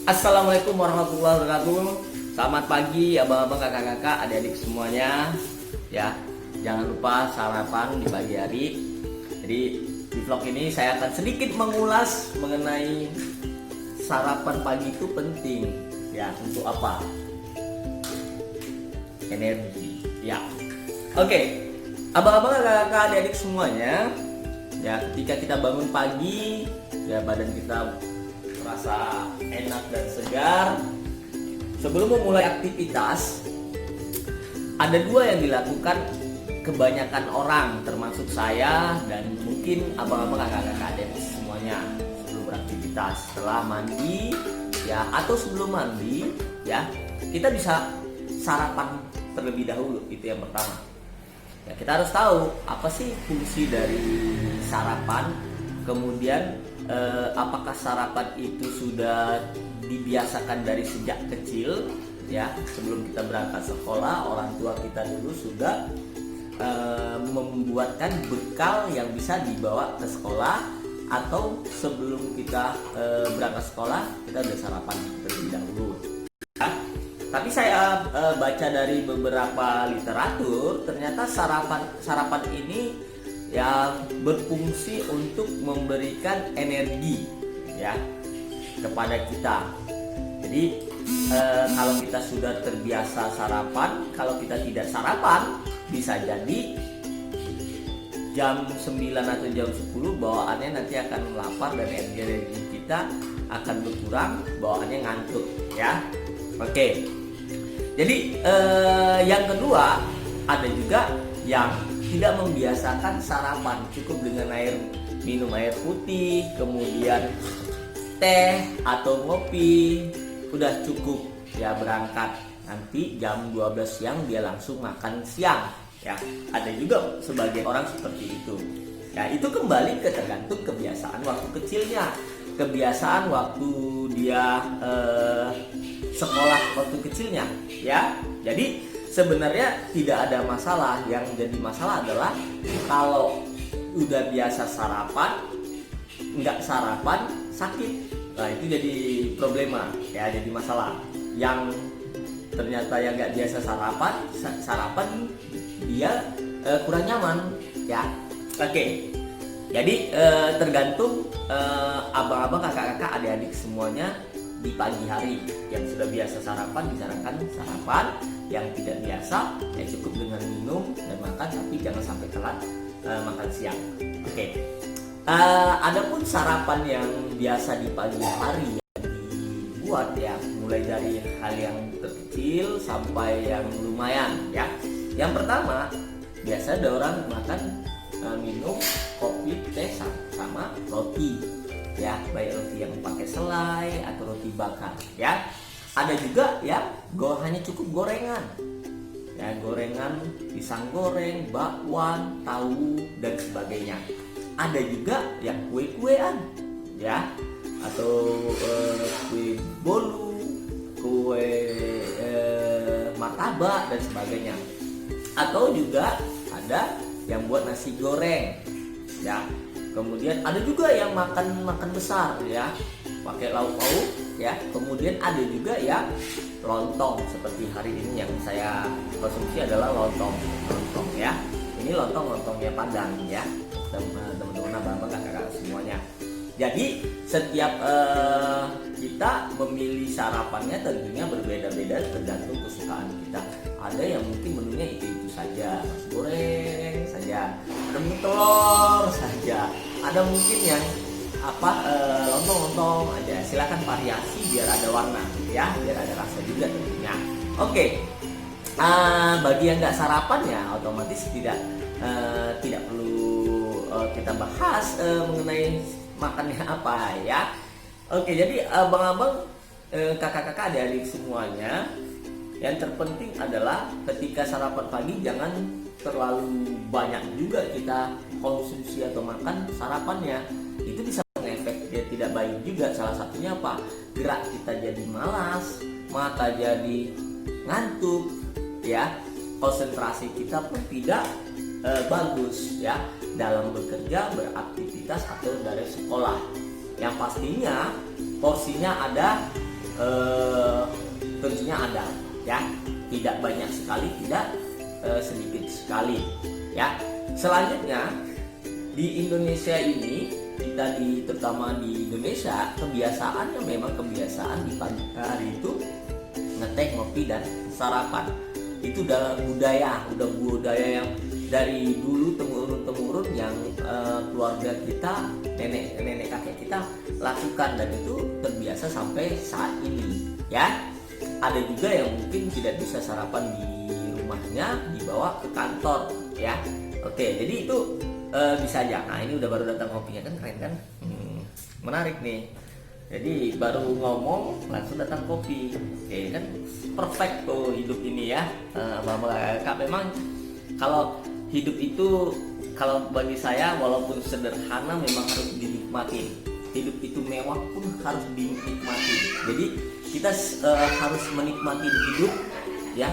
Assalamualaikum warahmatullahi wabarakatuh. Selamat pagi abang-abang, kakak-kakak, adik-adik semuanya. Ya, jangan lupa sarapan di pagi hari. Jadi di vlog ini saya akan sedikit mengulas mengenai sarapan pagi itu penting. Ya, untuk apa? Energi. Ya. Oke. Abang-abang, kakak-kakak, adik-adik semuanya. Ya, ketika kita bangun pagi, ya badan kita rasa enak dan segar. Sebelum memulai aktivitas, ada dua yang dilakukan kebanyakan orang, termasuk saya dan mungkin abang-abang, kakak-kakak, adik semuanya sebelum beraktivitas. Setelah mandi ya atau sebelum mandi ya, kita bisa sarapan terlebih dahulu. Itu yang pertama. Ya, kita harus tahu apa sih fungsi dari sarapan. Kemudian apakah sarapan itu sudah dibiasakan dari sejak kecil ya, sebelum kita berangkat sekolah orang tua kita dulu sudah membuatkan bekal yang bisa dibawa ke sekolah, atau sebelum kita berangkat sekolah kita udah sarapan terlebih dahulu ya. Tapi saya baca dari beberapa literatur, ternyata sarapan ini yang berfungsi untuk memberikan energi ya kepada kita. Jadi kalau kita sudah terbiasa sarapan, kalau kita tidak sarapan bisa jadi jam 9 atau jam 10 bawaannya nanti akan lapar dan energi kita akan berkurang, bawaannya ngantuk ya. Oke. Jadi yang kedua, ada juga yang tidak membiasakan sarapan, cukup dengan minum air putih, kemudian teh atau ngopi, udah cukup ya, berangkat nanti jam 12 siang dia langsung makan siang ya. Ada juga sebagian orang seperti itu ya. Itu kembali ke tergantung kebiasaan waktu kecilnya, kebiasaan waktu dia sekolah waktu kecilnya ya. Jadi sebenarnya tidak ada masalah. Yang jadi masalah adalah kalau udah biasa sarapan, nggak sarapan sakit. Nah itu jadi problema ya, jadi masalah. Yang ternyata yang nggak biasa sarapan dia kurang nyaman ya. Oke. Jadi tergantung abang-abang, kakak-kakak, adik-adik semuanya. Di pagi hari yang sudah biasa sarapan disarankan sarapan, yang tidak biasa ya cukup dengan minum dan makan, tapi jangan sampai telat makan siang. Oke. Adapun sarapan yang biasa di pagi hari yang dibuat ya, mulai dari hal yang terkecil sampai yang lumayan ya. Yang pertama, biasa ada orang makan minum kopi, teh sama roti ya, baik roti yang pakai selai atau roti bakar ya. Ada juga ya hanya cukup gorengan ya, gorengan, pisang goreng, bakwan, tahu dan sebagainya. Ada juga yang kue-kuean ya, atau kue bolu, kue martabak dan sebagainya. Atau juga ada yang buat nasi goreng ya. Kemudian ada juga yang makan besar ya, pakai lauk pauk ya. Kemudian ada juga yang lontong, seperti hari ini yang saya konsumsi adalah lontong ya. Ini lontongnya Padang ya, teman-teman abang-abang, kakak-kakak semuanya. Jadi setiap kita memilih sarapannya tentunya berbeda-beda tergantung kesukaan kita. Ada yang mungkin menunya itu saja, nasi goreng saja, ada mungkin telur saja, ada mungkin yang lontong aja. Silakan variasi biar ada warna ya, biar ada rasa juga tentunya. Oke. Bagi yang nggak sarapan ya otomatis tidak perlu kita bahas mengenai makannya apa ya. Oke, jadi abang-abang, kakak-kakak, adik-adik semuanya, yang terpenting adalah ketika sarapan pagi jangan terlalu banyak juga kita konsumsi atau makan sarapannya. Itu bisa mengefek dia tidak baik juga. Salah satunya apa? Gerak kita jadi malas, mata jadi ngantuk ya, konsentrasi kita pun tidak bagus ya dalam bekerja, beraktivitas atau dari sekolah. Yang pastinya porsinya ada tentunya ada ya, tidak banyak sekali, tidak sedikit sekali ya. Selanjutnya di Indonesia ini, kita terutama di Indonesia, kebiasaannya memang kebiasaan di pagi hari itu ngeteh, ngopi, dan sarapan. Itu udah budaya yang dari dulu temurun yang keluarga kita, nenek kakek kita lakukan, dan itu terbiasa sampai saat ini ya. Ada juga yang mungkin tidak bisa sarapan di rumahnya, dibawa ke kantor ya. Oke, jadi itu bisa aja. Nah, ini udah baru datang kopinya, kan keren kan? Menarik nih. Jadi baru ngomong langsung datang kopi. Oke, kan perfect tuh hidup ini ya. Kak, memang kalau hidup itu, kalau bagi saya, walaupun sederhana memang harus dinikmati. Hidup itu mewah pun harus dinikmati. Jadi kita harus menikmati hidup ya,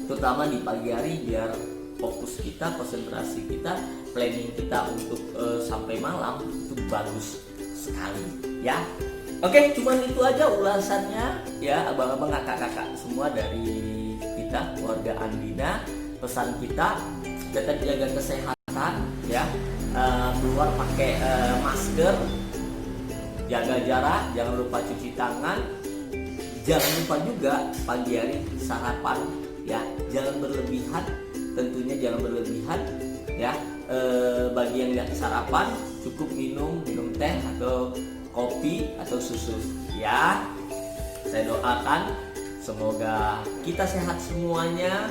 terutama di pagi hari, biar fokus kita, konsentrasi kita, planning kita untuk sampai malam itu bagus sekali ya. Oke, cuman itu aja ulasannya ya, abang-abang, kakak-kakak semua dari kita keluarga Andina. Pesan kita tetap jaga kesehatan ya, keluar pakai masker, jaga jarak, jangan lupa cuci tangan, jangan lupa juga pagi hari sarapan ya, jangan berlebihan, tentunya jangan berlebihan ya. Bagi yang nggak sarapan, cukup minum teh atau kopi atau susu ya. Saya doakan semoga kita sehat semuanya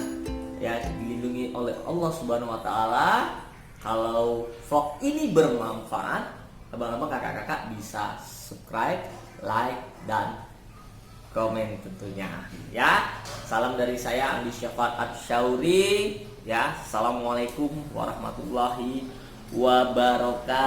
ya, dilindungi oleh Allah Subhanahu wa taala. Kalau vlog ini bermanfaat, abang-abang, kakak-kakak bisa subscribe, like, dan komen tentunya ya. Salam dari saya, Andi Syafat Atsyauri ya. Assalamualaikum warahmatullahi wabarakatuh.